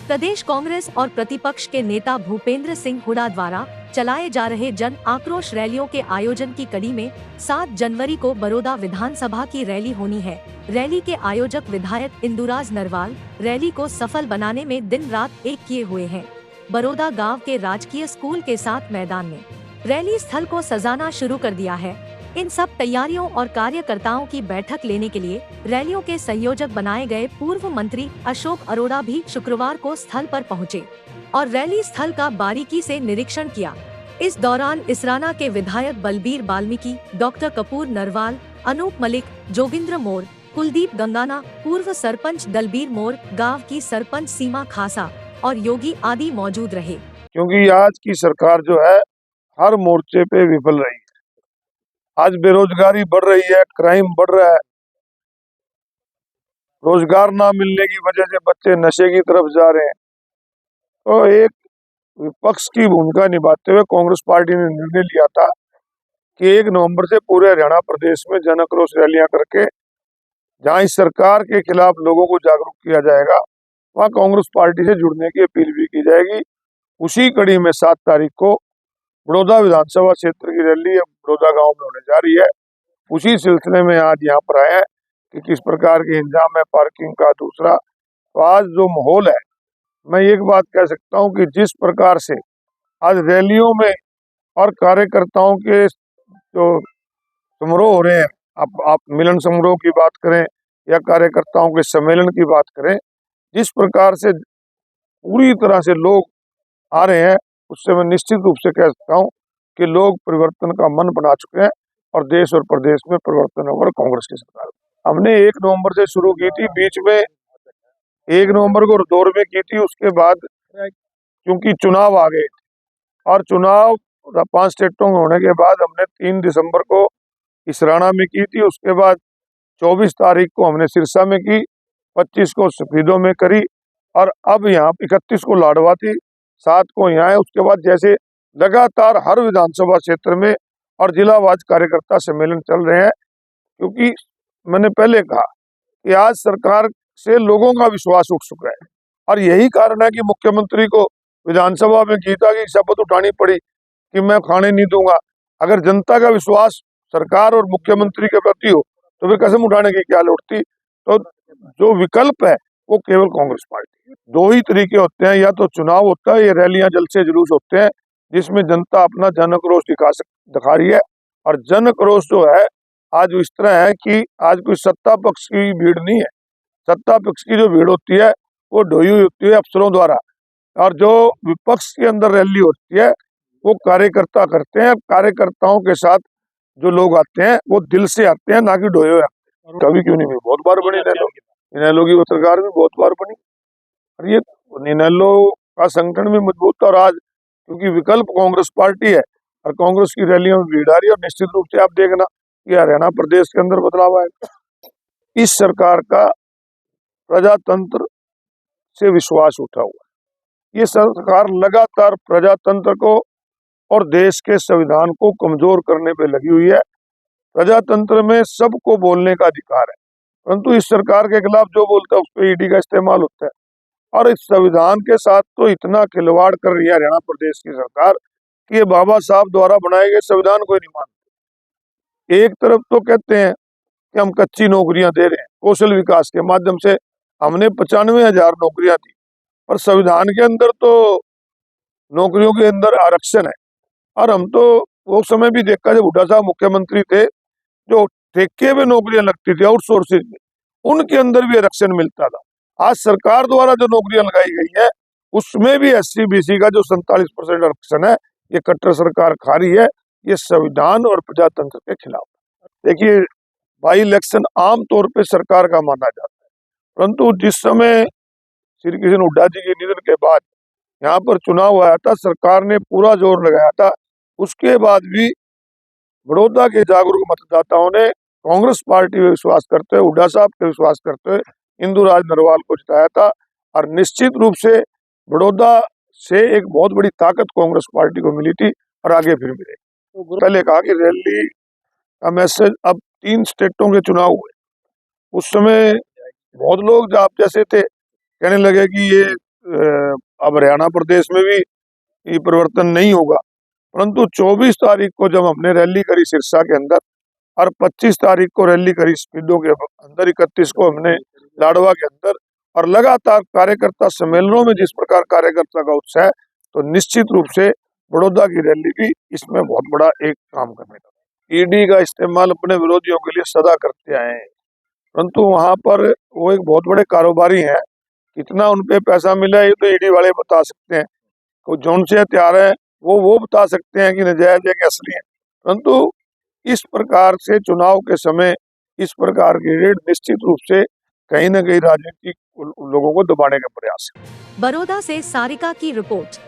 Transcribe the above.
प्रदेश कांग्रेस और प्रतिपक्ष के नेता भूपेंद्र सिंह हुड्डा द्वारा चलाए जा रहे जन आक्रोश रैलियों के आयोजन की कड़ी में 7 जनवरी को बड़ौदा विधानसभा की रैली होनी है। रैली के आयोजक विधायक इंदुराज नरवाल रैली को सफल बनाने में दिन रात एक किए हुए हैं। बड़ौदा गांव के राजकीय स्कूल के साथ मैदान में रैली स्थल को सजाना शुरू कर दिया है। इन सब तैयारियों और कार्यकर्ताओं की बैठक लेने के लिए रैलियों के संयोजक बनाए गए पूर्व मंत्री अशोक अरोड़ा भी शुक्रवार को स्थल पर पहुंचे और रैली स्थल का बारीकी से निरीक्षण किया। इस दौरान इसराना के विधायक बलबीर बाल्मीकि, डॉक्टर कपूर नरवाल, अनूप मलिक, जोगिंद्र मोर, कुलदीप गंगाना, पूर्व सरपंच दलबीर मोर, गांव की सरपंच सीमा खासा और योगी आदि मौजूद रहे। क्योंकि आज की सरकार जो है हर मोर्चे पे विफल रही है। आज बेरोजगारी बढ़ रही है, क्राइम बढ़ रहा है, रोजगार ना मिलने की वजह से बच्चे नशे की तरफ जा रहे हैं। तो एक विपक्ष की भूमिका निभाते हुए कांग्रेस पार्टी ने निर्णय लिया था कि 1 नवंबर से पूरे हरियाणा प्रदेश में जन आक्रोश रैलियां करके जहां इस सरकार के खिलाफ लोगों को जागरूक किया जाएगा, वहां कांग्रेस पार्टी से जुड़ने की अपील भी की जाएगी। उसी कड़ी में 7 तारीख को बड़ौदा विधानसभा क्षेत्र की रैली अब बड़ौदा गांव में होने जा रही है। उसी सिलसिले में आज यहाँ पर आए हैं कि किस प्रकार के इंतजाम है पार्किंग का। दूसरा, तो आज जो माहौल है, मैं एक बात कह सकता हूँ कि जिस प्रकार से आज रैलियों में और कार्यकर्ताओं के जो समारोह हो रहे हैं, आप मिलन समारोह की बात करें या कार्यकर्ताओं के सम्मेलन की बात करें, जिस प्रकार से पूरी तरह से लोग आ रहे हैं, उससे मैं निश्चित रूप से कह सकता हूँ कि लोग परिवर्तन का मन बना चुके हैं और देश और प्रदेश में परिवर्तन होगा कांग्रेस की सरकार। हमने 1 नवंबर से शुरू की थी, बीच में 1 नवंबर को दौर में की थी। उसके बाद क्योंकि चुनाव आ गए और चुनाव 5 स्टेटों में होने के बाद हमने 3 दिसंबर को इसराना में की थी। उसके बाद 24 तारीख को हमने सिरसा में की, 25 को सफीदों में करी और अब यहाँ 31 को लाडवा थी, 7 को यहाँ है। उसके बाद जैसे लगातार हर विधानसभा क्षेत्र में और जिलावार कार्यकर्ता सम्मेलन चल रहे हैं, क्योंकि मैंने पहले कहा कि आज सरकार से लोगों का विश्वास उठ चुका है और यही कारण है कि मुख्यमंत्री को विधानसभा में गीता की शपथ उठानी पड़ी कि मैं खाने नहीं दूंगा। अगर जनता का विश्वास सरकार और मुख्यमंत्री के प्रति हो तो फिर कसम उठाने की क्या लोड़ थी। तो जो विकल्प है वो केवल कांग्रेस पार्टी। 2 ही तरीके होते हैं, या तो चुनाव होता है या रैलियां जलसे जुलूस होते हैं जिसमें जनता अपना जन आक्रोश दिखा रही है। और जन आक्रोश जो है आज इस तरह है कि आज कोई सत्ता पक्ष की भीड़ नहीं है। सत्ता पक्ष की जो भीड़ होती है वो ढोई हुई होती है अफसरों द्वारा, और जो विपक्ष के अंदर रैली होती है वो कार्यकर्ता करते हैं। कार्यकर्ताओं के साथ जो लोग आते हैं वो दिल से आते हैं, ना कि ढोए हुए आते हैं। कभी क्यों नहीं हुई, बहुत बार बनी इनेलो की सरकार में, बहुत बार बनी। और ये इनेलो का संगठन भी मजबूत था। और आज क्योंकि विकल्प कांग्रेस पार्टी है और कांग्रेस की रैलियों में भीड़ आ रही है, और निश्चित रूप से आप देखना कि हरियाणा प्रदेश के अंदर बदलाव आएगा। इस सरकार का प्रजातंत्र से विश्वास उठा हुआ है। ये सरकार लगातार प्रजातंत्र को और देश के संविधान को कमजोर करने पे लगी हुई है। प्रजातंत्र में सबको बोलने का अधिकार है, परंतु इस सरकार के खिलाफ जो बोलता है उस पर ईडी का इस्तेमाल होता है। और इस संविधान के साथ तो इतना खिलवाड़ कर रही है हरियाणा प्रदेश की सरकार कि ये बाबा साहब द्वारा बनाए गए संविधान को ही नहीं मानते। एक तरफ तो कहते हैं कि हम कच्ची नौकरियां दे रहे हैं, कौशल विकास के माध्यम से हमने 95,000 नौकरियां दी, पर संविधान के अंदर तो नौकरियों के अंदर आरक्षण है। और हम तो वो समय भी देखा जब हुड्डा साहब मुख्यमंत्री थे, जो ठेके में नौकरियां लगती थी आउटसोर्सिंग में, उनके अंदर भी आरक्षण मिलता था। आज सरकार द्वारा जो नौकरियां लगाई गई है उसमें भी SC BC का जो 47% आरक्षण है, ये कट्टर सरकार खा रही है। ये संविधान और प्रजातंत्र के खिलाफ। देखिए, बाई इलेक्शन आमतौर पर सरकार का माना जाता है, परंतु जिस समय श्री कृष्ण हुड्डा जी के निधन के बाद यहाँ पर चुनाव आया था, सरकार ने पूरा जोर लगाया था। उसके बाद भी बड़ौदा के जागरूक मतदाताओं ने कांग्रेस पार्टी में विश्वास करते हुए, हुड्डा साहब पे विश्वास करते हुए इंदुराज नरवाल को जिताया था। और निश्चित रूप से बड़ौदा से एक बहुत बड़ी ताकत कांग्रेस पार्टी को मिली थी और आगे फिर मिलेगी। पहले कहा कि रैली का मैसेज, अब 3 स्टेटों के चुनाव हुए, उस समय बहुत लोग आप जैसे थे कहने लगे कि ये अब हरियाणा प्रदेश में भी ये परिवर्तन नहीं होगा, परंतु 24 तारीख को जब हमने रैली करी सिरसा के अंदर और 25 तारीख को रैली करी स्पीडो के अंदर, 31 को हमने लाडवा के अंदर, और लगातार कार्यकर्ता सम्मेलनों में जिस प्रकार कार्यकर्ता का उत्साह है, तो निश्चित रूप से बड़ौदा की रैली भी इसमें बहुत बड़ा एक काम करने का। ईडी का इस्तेमाल अपने विरोधियों के लिए सदा करते आए हैं, परंतु वहां पर वो एक बहुत बड़े कारोबारी हैं, कितना उनपे पैसा मिला ये तो ईडी वाले बता सकते हैं। तो जौन से हथियार है वो बता सकते हैं कि नजायज है कि असली है, परंतु इस प्रकार से चुनाव के समय इस प्रकार की रेड निश्चित रूप से कहीं न कहीं राजनीतिक लोगों को दबाने का प्रयास है। बड़ौदा से सारिका की रिपोर्ट।